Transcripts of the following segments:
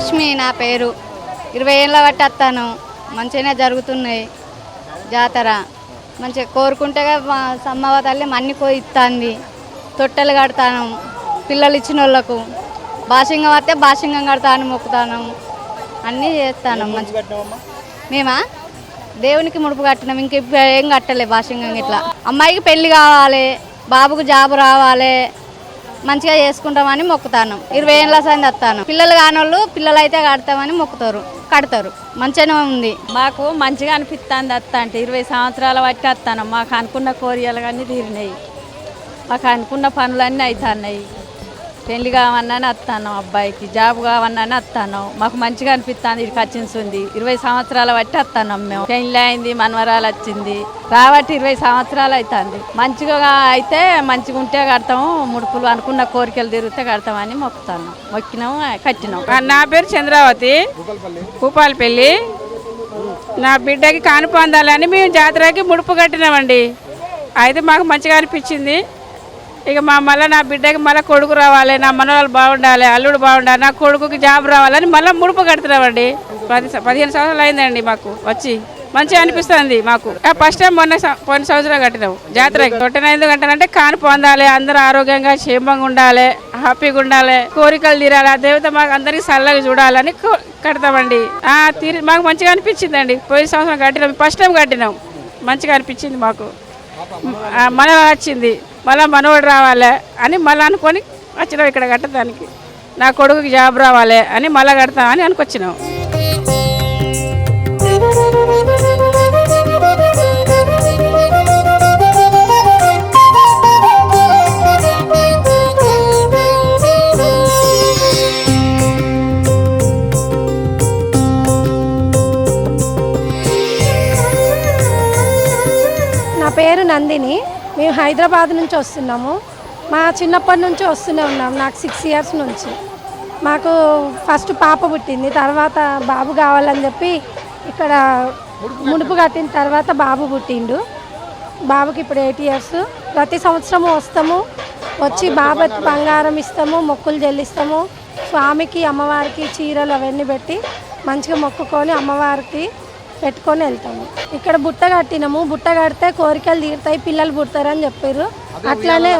లక్ష్మి నా పేరు. 20 ఏళ్ళ బట్టి వస్తాను. మంచిగానే జరుగుతున్నాయి జాతర. మంచిగా కోరుకుంటే సమ్మవ తల్లి మన్ని ఇస్తుంది. తొట్టెలు కడతాను పిల్లలు ఇచ్చిన వాళ్ళకు. బాసింగం వస్తే బాసింగం కడతాను, మొక్కుతాను, అన్నీ చేస్తాను. మేమా దేవునికి ముడుపు కట్టినాం. ఇంక ఏం కట్టలే బాసింగం. ఇట్లా అమ్మాయికి పెళ్లి కావాలి, బాబుకు జాబు రావాలి, మంచిగా చేసుకుంటామని మొక్కుతాను. 20 ఏళ్ళ సంది వస్తాను. పిల్లలు కానోళ్ళు పిల్లలు అయితే కడతామని కడతారు. మంచిగానే ఉంది. మాకు మంచిగా అనిపిస్తుంది వస్తా అంటే 20 సంవత్సరాల బట్టి వస్తాను. మాకు అనుకున్న కోరికలు కానీ తీరినాయి, మాకు అనుకున్న పనులన్నీ అవుతున్నాయి. పెళ్లి కావన్నాని వస్తాను, అబ్బాయికి జాబ్ కావన్నాని వస్తాను. మాకు మంచిగా అనిపిస్తుంది. ఇది ఖర్చింది 20 సంవత్సరాల బట్టి వస్తాను. మేము పెళ్లి అయింది, మనవరాలు వచ్చింది రాబట్టి 20 సంవత్సరాలు అవుతుంది. మంచిగా అయితే మంచిగా ఉంటే కడతాము. ముడుపులు అనుకున్న కోరికలు తిరిగితే కడతామని మొక్కినాము, కట్టినాం. నా పేరు చంద్రావతి, భూపాలపల్లి. నా బిడ్డకి కాను పొందాలని మేము జాతరకి ముడుపు కట్టినామండి. అయితే మాకు మంచిగా అనిపించింది. ఇక మళ్ళీ నా బిడ్డకి మళ్ళీ కొడుకు రావాలి, నా మనవాళ్ళు బాగుండాలి, అల్లుడు బాగుండాలి, నా కొడుకుకి జాబ్ రావాలని మళ్ళీ ముడుపు కడుతున్నామండి. 15 సంవత్సరాలు అయిందండి మాకు వచ్చి. మంచిగా అనిపిస్తుంది మాకు. ఫస్ట్ టైం పోయిన సంవత్సరం కట్టినాము జాతరకి. తొట్టిన ఎందుకు అంటానంటే కాను పొందాలి, అందరూ ఆరోగ్యంగా క్షేమంగా ఉండాలి, హ్యాపీగా ఉండాలి, కోరికలు తీరాలి, ఆ దేవత మాకు అందరికి చల్లగా చూడాలని కడతామండి. మాకు మంచిగా అనిపించిందండి. పోయిన సంవత్సరం కట్టినాం, ఫస్ట్ టైం కట్టినాం. మంచిగా అనిపించింది మాకు. మనవ వచ్చింది, మళ్ళీ మనవాడు రావాలి అని మళ్ళీ అనుకొని వచ్చినాం ఇక్కడ కట్టడానికి. నా కొడుకుకి జాబ్ రావాలి అని మళ్ళీ కడతామని అనుకొచ్చినాం. నా పేరు నందిని. మేము హైదరాబాద్ నుంచి వస్తున్నాము. మా చిన్నప్పటి నుంచి వస్తూనే ఉన్నాం. నాకు 6 ఇయర్స్ నుంచి. మాకు ఫస్ట్ పాప పుట్టింది, తర్వాత బాబు కావాలని చెప్పి ఇక్కడ ముడుపు కట్టిన తర్వాత బాబు పుట్టిండు. బాబుకి ఇప్పుడు 8 ఇయర్స్. ప్రతి సంవత్సరము వస్తాము, వచ్చి బాబుకి బంగారం ఇస్తాము, మొక్కులు చెల్లిస్తాము. స్వామికి అమ్మవారికి చీరలు అవన్నీ పెట్టి మంచిగా మొక్కుకొని అమ్మవారికి పెట్టుకొని వెళ్తాము. ఇక్కడ బుట్ట కట్టినాము. బుట్ట కడితే కోరికలు తీరుతాయి, పిల్లలు పుడతారని చెప్పారు. అట్లానే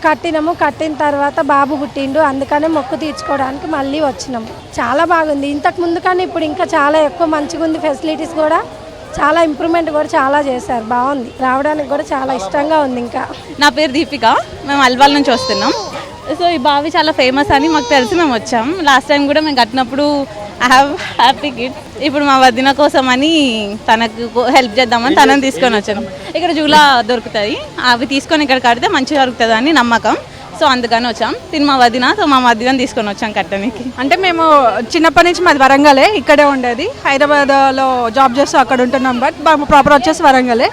కట్టినాము. కట్టిన తర్వాత బాబు పుట్టిండు, అందుకనే మొక్కు తీర్చుకోవడానికి మళ్ళీ వచ్చినాము. చాలా బాగుంది ఇంతకు ముందు కానీ ఇప్పుడు ఇంకా చాలా ఎక్కువ మంచిగా ఉంది. ఫెసిలిటీస్ కూడా చాలా ఇంప్రూవ్మెంట్ కూడా చాలా చేశారు. బాగుంది, రావడానికి కూడా చాలా ఇష్టంగా ఉంది. ఇంకా నా పేరు దీపిక, మేము అల్వాల్ నుంచి వస్తున్నాం. సో ఈ బావి చాలా ఫేమస్ అని మాకు తెలిసి మేము వచ్చాం. లాస్ట్ టైం కూడా మేము కట్టినప్పుడు ఐ హ్యావ్ హ్యాపీ కిడ్స్. ఇప్పుడు మా వదిన కోసం అని తనకు హెల్ప్ చేద్దామని తనని తీసుకొని వచ్చాను. ఇక్కడ జూలా దొరుకుతాయి, అవి తీసుకొని ఇక్కడ కడితే మంచిగా దొరుకుతుంది అని నమ్మకం. సో అందుకని వచ్చాం. తిని మా వదిన, సో మా వదినని తీసుకొని వచ్చాం కట్టడానికి. అంటే మేము చిన్నప్పటి నుంచి మాది వరంగలే, ఇక్కడే ఉండేది. హైదరాబాద్లో జాబ్ చేస్తూ అక్కడ ఉంటున్నాం. బట్ ప్రాపర్ వచ్చేసి వరంగలే.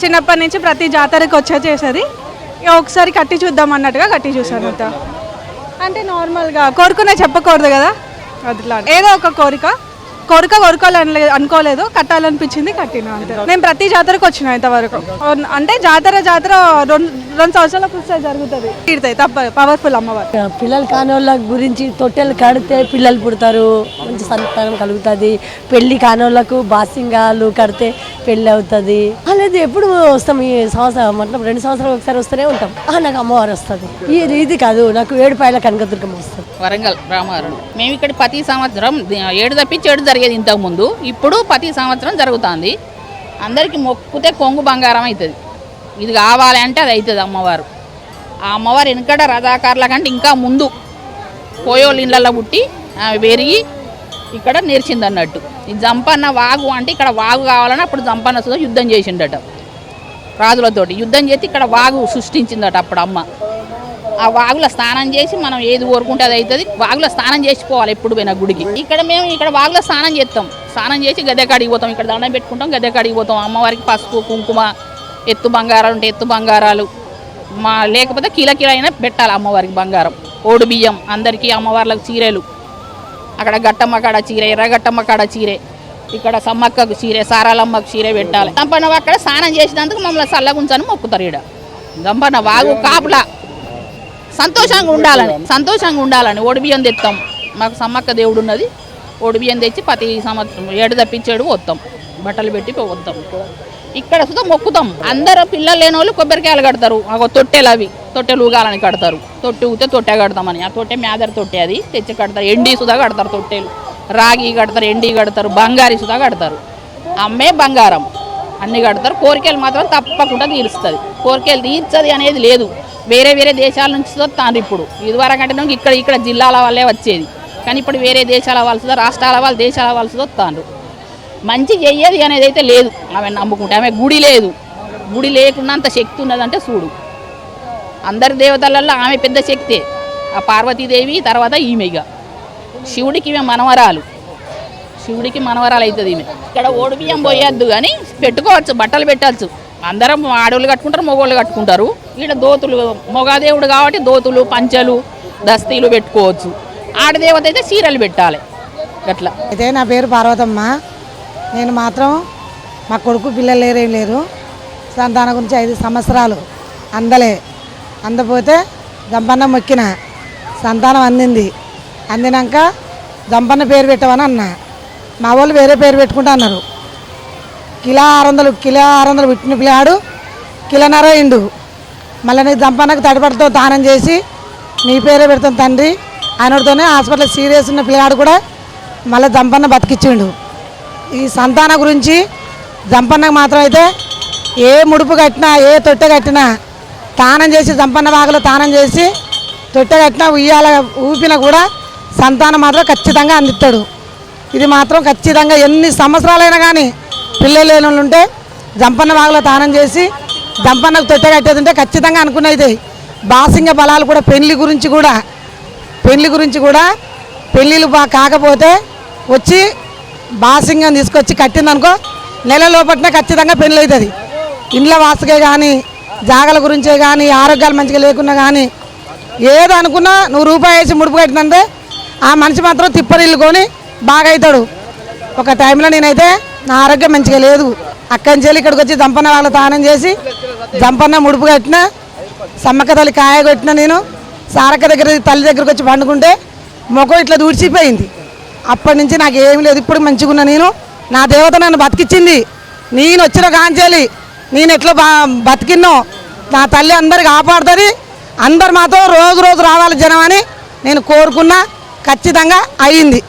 చిన్నప్పటి నుంచి ప్రతి జాతరకి చేసేది. ఒకసారి కట్టి చూద్దాం అన్నట్టుగా కట్టి చూసాను. అంటే నార్మల్గా కోరుకునే చెప్పకూడదు కదా, అట్లా ఏదో ఒక కోరుకోవాలని అనుకోలేదు, కట్టాలనిపించింది, కట్టినా అంతే. నేను ప్రతి జాతరకు వచ్చిన ఇంతవరకు. అంటే జాతర 2 సంవత్సరాలకు జరుగుతుంది, తీరుతాయి తప్ప. పవర్ఫుల్ అమ్మవారు. పిల్లలు కాని వాళ్ళ గురించి తొట్టెలు కడితే పిల్లలు పుడతారు, మంచి సంతానం కలుగుతుంది. పెళ్లి కాని వాళ్ళకు బాసింగాలు కడితే పెళ్ళి అవుతుంది. లేదు ఎప్పుడు వస్తాం, ఈ సంవత్సరం మొత్తం 2 సంవత్సరాలు ఒకసారి వస్తూనే ఉంటాం. నాకు అమ్మవారు వస్తుంది. ఇది కాదు, నాకు ఏడుపాయల కనకదుర్గమ్మ వస్తుంది. వరంగల్ రామారం. మేము ఇక్కడ ప్రతి సంవత్సరం 7 తప్పించి 7 జరిగేది ఇంతకుముందు. ఇప్పుడు ప్రతి సంవత్సరం జరుగుతుంది. అందరికీ మొక్కుతే కొంగు బంగారం అవుతుంది. ఇది కావాలి అంటే అది అవుతుంది అమ్మవారు. ఆ అమ్మవారు వెనకడ రథాకారుల కంటే ఇంకా ముందు పోయోళ్ళ ఇళ్ళల్లో పుట్టి పెరిగి ఇక్కడ నేర్చింది అన్నట్టు. ఈ జంపన్న వాగు అంటే ఇక్కడ వాగు కావాలని అప్పుడు జంపన్న యుద్ధం చేసిండట రాజులతోటి. యుద్ధం చేసి ఇక్కడ వాగు సృష్టించిందట అప్పుడు అమ్మ. ఆ వాగులో స్నానం చేసి మనం ఏది కోరుకుంటే అది అవుతుంది. వాగులో స్నానం చేసిపోవాలి ఎప్పుడు పోయినా గుడికి. ఇక్కడ వాగులో స్నానం చేస్తాం. స్నానం చేసి గద్దె కాడికి పోతాం. ఇక్కడ దండం పెట్టుకుంటాం, గద్దె కాడికి పోతాం. అమ్మవారికి పసుపు కుంకుమ, ఎత్తు బంగారాలు ఉంటే ఎత్తు బంగారాలు, లేకపోతే కిల అయినా పెట్టాలి అమ్మవారికి బంగారం. ఓడు బియ్యం, అందరికీ అమ్మవార్లకు చీరలు. అక్కడ గట్టమ్మ కాడ చీర, ఎర్రగట్టమ్మ కాడ చీరే, ఇక్కడ సమ్మక్కకు చీరే, సారాలమ్మకు చీరే పెట్టాలి. దంపన్న అక్కడ స్నానం చేసినందుకు మమ్మల్ని చల్లగుంచని మొక్కుతారు. ఇక్కడ దంపన్న వాగు కాపులా సంతోషంగా ఉండాలని ఓడి బియ్యం తెస్తాం, మాకు సమ్మక్క దేవుడు ఉన్నది. ఓడి బియ్యం తెచ్చి ప్రతి సంవత్సరం ఏడు తప్పించేడు వస్తాం, బట్టలు పెట్టి వస్తాం. ఇక్కడ సుధా మొక్కుతాం. అందరూ పిల్లలు లేని వాళ్ళు కొబ్బరికాయలు కడతారు. తొట్టెలు అవి తొట్టెలు ఊగాలని కడతారు. తొట్టె ఊతే తొట్టె కడతామని, ఆ తొట్టె మేదర తొట్టె అది తెచ్చి కడతారు. ఎండి సుధా కడతారు, తొట్టెలు రాగి కడతారు, ఎండి కడతారు, బంగారి సుధా కడతారు. అమ్మే బంగారం అన్ని కడతారు. కోరికలు మాత్రం తప్పకుండా తీరుస్తుంది. కోరికలు తీర్చది అనేది లేదు. వేరే వేరే దేశాల నుంచి వస్తాను. ఇప్పుడు ఇదివరకంటే ఇక్కడ జిల్లాల వాళ్ళే వచ్చేది, కానీ ఇప్పుడు వేరే దేశాల వాళ్ళు, రాష్ట్రాల వాళ్ళు, దేశాల వాళ్ళు వస్తాను. మంచి చెయ్యేది అనేది అయితే లేదు. ఆమె నమ్ముకుంటే ఆమె గుడి లేదు. గుడి లేకుండా అంత శక్తి ఉన్నదంటే చూడు. అందరి దేవతలలో ఆమె పెద్ద శక్తే. ఆ పార్వతీదేవి తర్వాత ఈమెగా శివుడికి ఈమె మనవరాలు. శివుడికి మనవరాలు అవుతుంది ఈమె. ఇక్కడ ఓడి బియ్యం పోయొద్దు కానీ పెట్టుకోవచ్చు, బట్టలు పెట్టచ్చు. అందరం ఆడవాళ్ళు కట్టుకుంటారు, మగవాళ్ళు కట్టుకుంటారు. ఇక్కడ దోతులు, మొగదేవుడు కాబట్టి దోతులు, పంచలు, దస్తీలు పెట్టుకోవచ్చు. ఆడదేవత అయితే చీరలు పెట్టాలి. అట్లా అయితే నా పేరు పార్వతమ్మ. నేను మాత్రం మా కొడుకు పిల్లలు లేరేం లేరు. సంతానం గురించి 5 సంవత్సరాలు అందపోతే జంపన్న మొక్కిన సంతానం అందింది. అందినాక జంపన్న పేరు పెట్టమని అన్న. మా వాళ్ళు వేరే పేరు పెట్టుకుంటా అన్నారు. కిలో 600 పుట్టిన పిల్లాడు కిలోన్నర అయిండు. మళ్ళీ నీకు జంపన్నకు తడిపడితో దానం చేసి నీ పేరే పెడతాను తండ్రి ఆయనతోనే హాస్పిటల్ సీరియస్ ఉన్న పిల్లాడు కూడా మళ్ళీ జంపన్న బతికిచ్చిండు. ఈ సంతానం గురించి జంపన్నకు మాత్రం అయితే ఏ ముడుపు కట్టినా, ఏ తొట్టె కట్టినా, తానం చేసి జంపన్న వాగలో తానం చేసి తొట్టె కట్టినా, ఉయ్యాల ఊపినా కూడా సంతానం మాత్రం ఖచ్చితంగా అందిస్తాడు. ఇది మాత్రం ఖచ్చితంగా ఎన్ని సంవత్సరాలైనా కానీ పిల్లలు లేని వాళ్ళు ఉంటే జంపన్న వాగలో తానం చేసి జంపన్నకు తొట్టె కట్టేది ఉంటే ఖచ్చితంగా అనుకున్నది. బాసింగ బలాలు కూడా పెళ్లి గురించి కూడా పెళ్ళిళ్ళు కాకపోతే వచ్చి బాసింగం తీసుకొచ్చి కట్టిందనుకో నెల లోపట్నే ఖచ్చితంగా పెళ్ళి అవుతుంది. ఇండ్ల వాసుకే కానీ, జాగల గురించే కానీ, ఆరోగ్యాలు మంచిగా లేకున్నా కానీ, ఏదో అనుకున్నా నువ్వు రూపాయి వేసి ముడుపు కట్టినంటే ఆ మనిషి మాత్రం తిప్పరిల్లు కొని బాగా అవుతాడు. ఒక టైంలో నేనైతే నా ఆరోగ్యం మంచిగా లేదు, అక్కడి నుంచి ఇక్కడికి వచ్చి జంపన్న వాళ్ళ తానం చేసి జంపన్న ముడుపు కట్టిన, సమ్మక్క తల్లి కాయ కొట్టిన. నేను సారక్క తల్లి దగ్గరికి వచ్చి పండుకుంటే ముఖం ఇట్లా దూడ్చిపోయింది. అప్పటి నుంచి నాకు ఏమి లేదు. ఇప్పుడు మంచిగా ఉన్నా. నేను నా దేవత నన్ను బతికిచ్చింది. నేను వచ్చిన కాంచేలి నేను ఎట్లా బతికిన్నో నా తల్లి అందరికి కాపాడుతుంది. అందరు మాతో రోజు రావాలి జనం అని నేను కోరుకున్నా. ఖచ్చితంగా అయ్యింది.